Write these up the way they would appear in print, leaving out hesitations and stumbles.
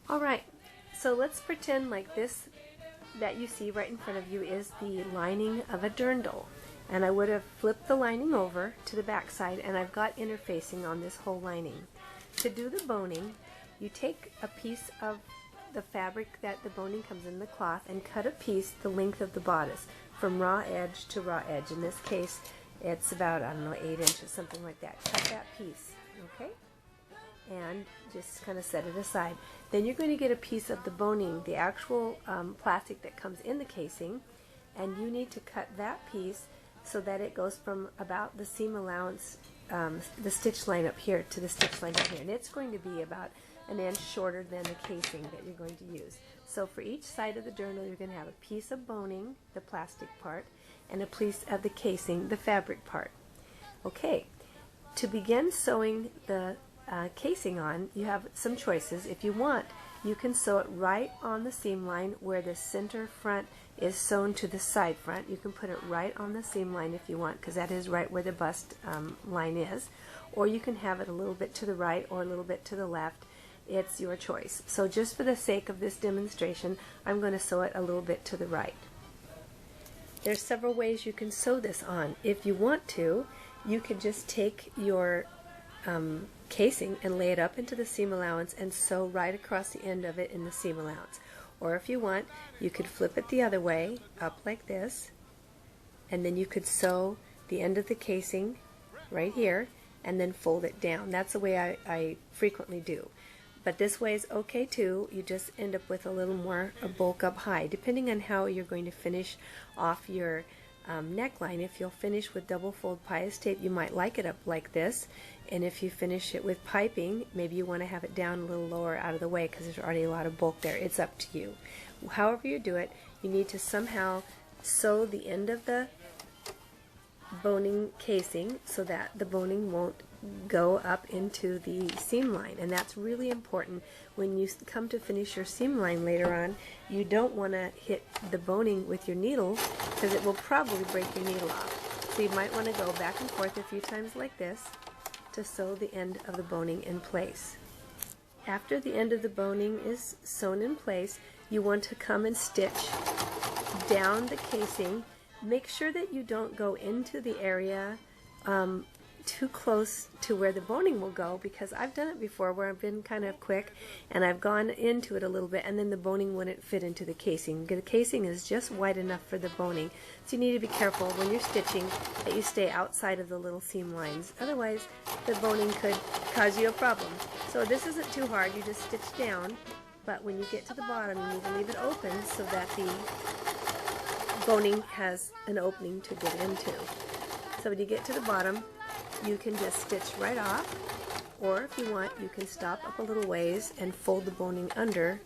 Alright, so let's pretend like this that you see right in front of you is the lining of a dirndl. And I would have flipped the lining over to the back side, and I've got interfacing on this whole lining. To do the boning, you take a piece of the fabric that the boning comes in the cloth and cut a piece the length of the bodice from raw edge to raw edge. In this case, it's about, I don't know, 8 inches, something like that. Cut that piece, okay? And just kind of set it aside. Then you're going to get a piece of the boning, the actual plastic that comes in the casing, and you need to cut that piece so that it goes from about the seam allowance, the stitch line up here to the stitch line up here. And it's going to be about an inch shorter than the casing that you're going to use. So for each side of the dirndl, you're going to have a piece of boning, the plastic part, and a piece of the casing, the fabric part. Okay, to begin sewing the casing on, you have some choices. If you want, you can sew it right on the seam line where the center front is sewn to the side front. You can put it right on the seam line if you want, because that is right where the bust line is. Or you can have it a little bit to the right or a little bit to the left. It's your choice. So just for the sake of this demonstration, I'm going to sew it a little bit to the right. There's several ways you can sew this on. If you want to, you could just take your casing and lay it up into the seam allowance and sew right across the end of it in the seam allowance. Or if you want, you could flip it the other way, up like this, and then you could sew the end of the casing right here and then fold it down. That's the way I frequently do. But this way is okay too. You just end up with a little more a bulk up high, depending on how you're going to finish off your neckline. If you'll finish with double fold bias tape, you might like it up like this. And if you finish it with piping, maybe you want to have it down a little lower out of the way because there's already a lot of bulk there. It's up to you. However you do it, you need to somehow sew the end of the boning casing so that the boning won't go up into the seam line. And that's really important when you come to finish your seam line later on. You don't want to hit the boning with your needle because it will probably break your needle off. So you might want to go back and forth a few times like this to sew the end of the boning in place. After the end of the boning is sewn in place, you want to come and stitch down the casing. Make sure that you don't go into the area too close to where the boning will go, because I've done it before where I've been kind of quick and I've gone into it a little bit and then the boning wouldn't fit into the casing. The casing is just wide enough for the boning, so you need to be careful when you're stitching that you stay outside of the little seam lines. Otherwise the boning could cause you a problem. So this isn't too hard, you just stitch down, but when you get to the bottom you need to leave it open so that the boning has an opening to get into. So when you get to the bottom, you can just stitch right off, or if you want, you can stop up a little ways and fold the boning under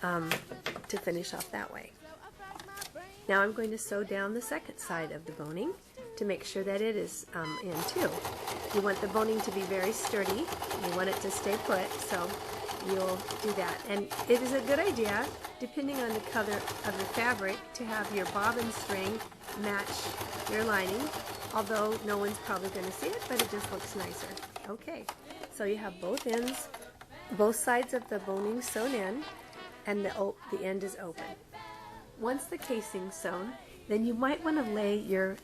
to finish off that way. Now I'm going to sew down the second side of the boning to make sure that it is in too. You want the boning to be very sturdy, you want it to stay put, so you'll do that. And it is a good idea, depending on the color of the fabric, to have your bobbin string match your lining, although no one's probably going to see it, but it just looks nicer. Okay, so you have both ends, both sides of the boning sewn in, and the end is open. Once the casing's sewn, then you might want to lay your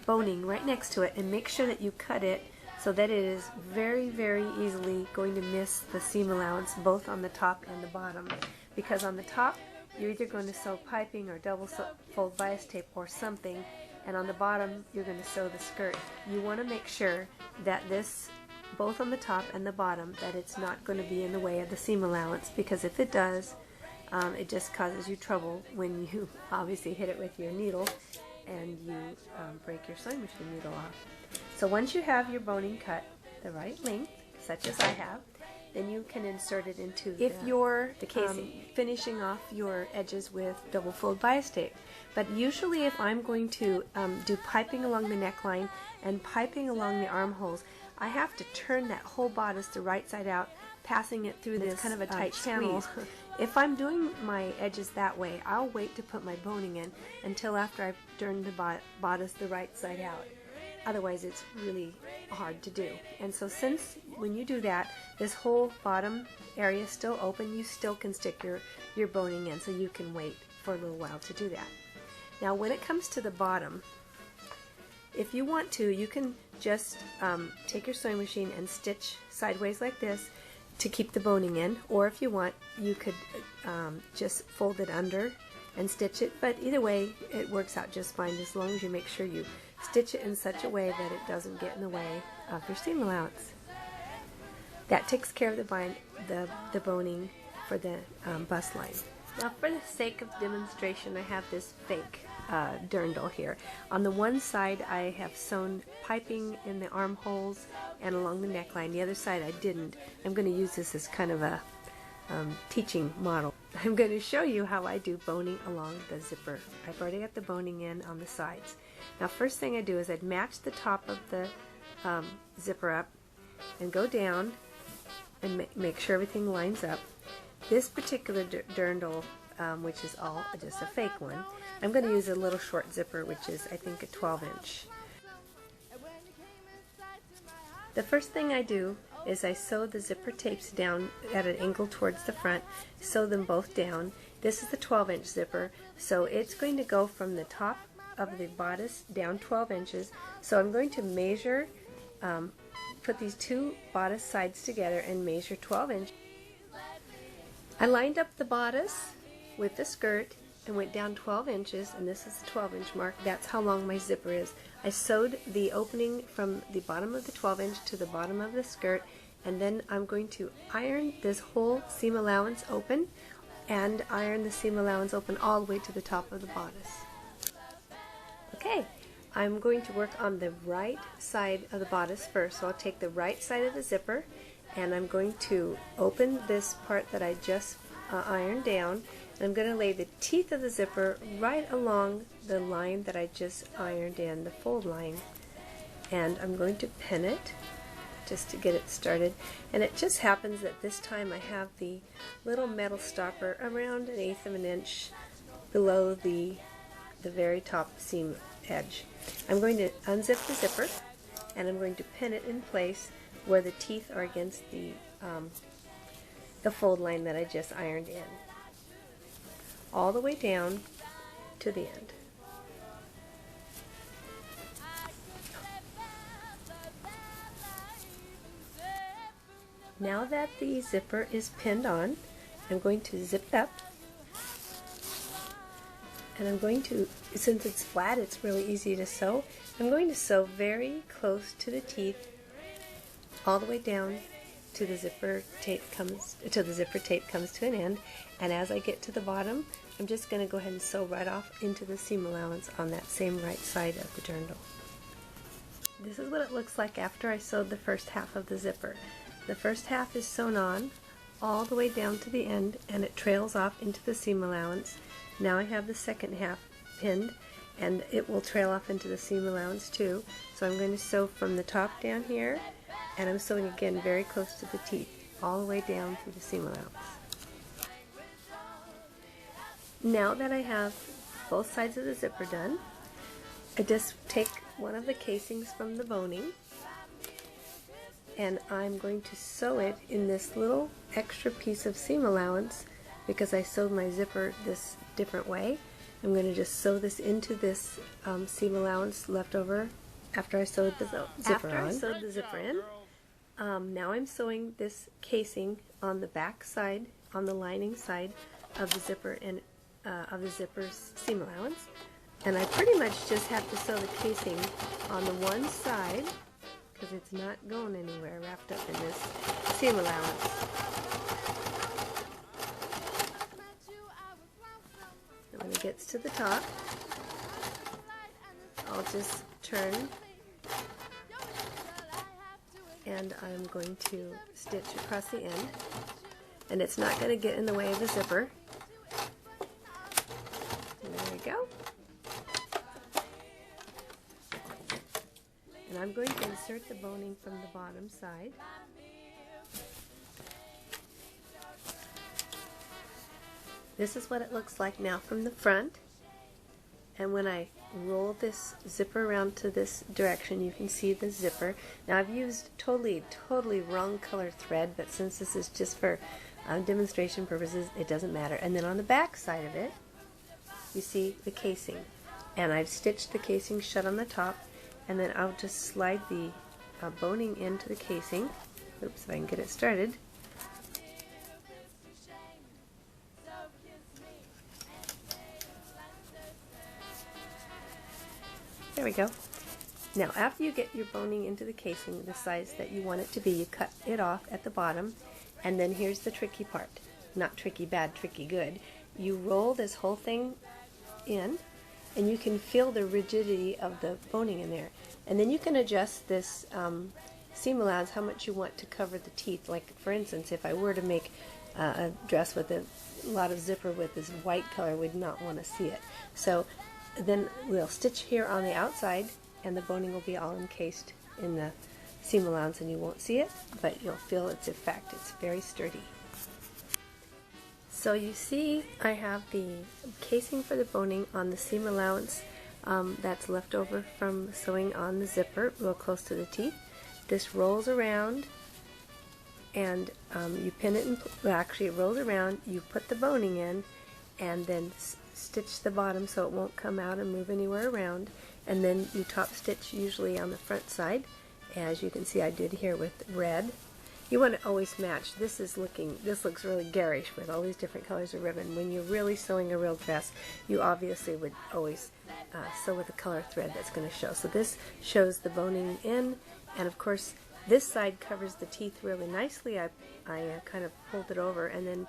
boning right next to it and make sure that you cut it so that it is very, very easily going to miss the seam allowance both on the top and the bottom. Because on the top, you're either going to sew piping or double fold bias tape or something, and on the bottom, you're going to sew the skirt. You want to make sure that this, both on the top and the bottom, that it's not going to be in the way of the seam allowance, because if it does, it just causes you trouble when you obviously hit it with your needle and you break your sewing machine needle off. So once you have your boning cut the right length, such as I have, then you can insert it into the casing, finishing off your edges with double fold bias tape. But usually if I'm going to do piping along the neckline and piping along the armholes, I have to turn that whole bodice the right side out, passing it through this kind of a tight channel. If I'm doing my edges that way, I'll wait to put my boning in until after I've turned the bodice the right side out. Otherwise it's really hard to do. And so since when you do that, this whole bottom area is still open, you still can stick your boning in, so you can wait for a little while to do that. Now when it comes to the bottom, if you want to, you can just take your sewing machine and stitch sideways like this to keep the boning in, or if you want, you could just fold it under and stitch it, but either way it works out just fine as long as you make sure you stitch it in such a way that it doesn't get in the way of your seam allowance. That takes care of the boning for the bust line. Now for the sake of demonstration, I have this fake dirndl here. On the one side I have sewn piping in the armholes and along the neckline. The other side I didn't. I'm going to use this as kind of a teaching model. I'm going to show you how I do boning along the zipper. I've already got the boning in on the sides. Now first thing I do is I'd match the top of the zipper up and go down and make sure everything lines up. This particular dirndl, which is all just a fake one, I'm going to use a little short zipper, which is I think a 12-inch. The first thing I do is I sew the zipper tapes down at an angle towards the front, sew them both down. This is the 12-inch zipper, so it's going to go from the top of the bodice down 12 inches. So I'm going to measure, put these two bodice sides together and measure 12 inches. I lined up the bodice with the skirt and went down 12 inches, and this is the 12-inch mark. That's how long my zipper is. I sewed the opening from the bottom of the 12-inch to the bottom of the skirt, and then I'm going to iron this whole seam allowance open and iron the seam allowance open all the way to the top of the bodice. Okay, I'm going to work on the right side of the bodice first. So I'll take the right side of the zipper and I'm going to open this part that I just ironed down. I'm going to lay the teeth of the zipper right along the line that I just ironed in, the fold line. And I'm going to pin it just to get it started. And it just happens that this time I have the little metal stopper around 1/8 of an inch below the very top seam edge. I'm going to unzip the zipper and I'm going to pin it in place where the teeth are against the fold line that I just ironed in, all the way down to the end. Now that the zipper is pinned on, I'm going to zip it up, and I'm going to, since it's flat, it's really easy to sew. I'm going to sew very close to the teeth, all the way down to the zipper tape comes to an end. And as I get to the bottom, I'm just going to go ahead and sew right off into the seam allowance on that same right side of the dirndl. This is what it looks like after I sewed the first half of the zipper. The first half is sewn on all the way down to the end, and it trails off into the seam allowance. Now I have the second half pinned, and it will trail off into the seam allowance too. So I'm going to sew from the top down here, and I'm sewing again very close to the teeth, all the way down through the seam allowance. Now that I have both sides of the zipper done, I just take one of the casings from the boning, and I'm going to sew it in this little extra piece of seam allowance because I sewed my zipper this different way. I'm going to just sew this into this seam allowance left over after I sewed the zipper in. Now I'm sewing this casing on the back side, on the lining side of the zipper and of the zipper's seam allowance, and I pretty much just have to sew the casing on the one side because it's not going anywhere wrapped up in this seam allowance. And when it gets to the top, I'll just turn and I'm going to stitch across the end, and it's not going to get in the way of the zipper. And there we go. And I'm going to insert the boning from the bottom side. This is what it looks like now from the front. And when I roll this zipper around to this direction, you can see the zipper. Now I've used totally wrong color thread, but since this is just for demonstration purposes, it doesn't matter. And then on the back side of it, you see the casing. And I've stitched the casing shut on the top, and then I'll just slide the boning into the casing. Oops, if I can get it started. There we go. Now after you get your boning into the casing the size that you want it to be, you cut it off at the bottom, and then here's the tricky part. Not tricky bad, tricky good. You roll this whole thing in, and you can feel the rigidity of the boning in there. And then you can adjust this seam allowance, how much you want to cover the teeth. Like for instance, if I were to make a dress with a lot of zipper with this white color, we'd not want to see it. So then we'll stitch here on the outside, and the boning will be all encased in the seam allowance, and you won't see it, but you'll feel its effect. It's very sturdy. So you see I have the casing for the boning on the seam allowance that's left over from sewing on the zipper real close to the teeth. This rolls around, and you pin it in, well, actually it rolls around, you put the boning in, and then stitch the bottom so it won't come out and move anywhere around, and then you top stitch usually on the front side, as you can see I did here with red. You want to always match. This looks really garish with all these different colors of ribbon. When you're really sewing a real dress, you obviously would always sew with a color thread that's going to show. So this shows the boning in, and of course this side covers the teeth really nicely. I kind of pulled it over, and then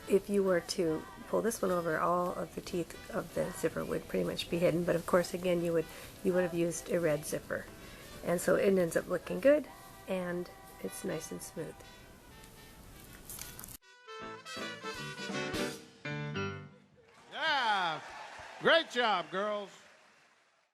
if you were to pull this one over, all of the teeth of the zipper would pretty much be hidden. But of course, again, you would have used a red zipper, and so it ends up looking good, and it's nice and smooth. Yeah, great job, girls.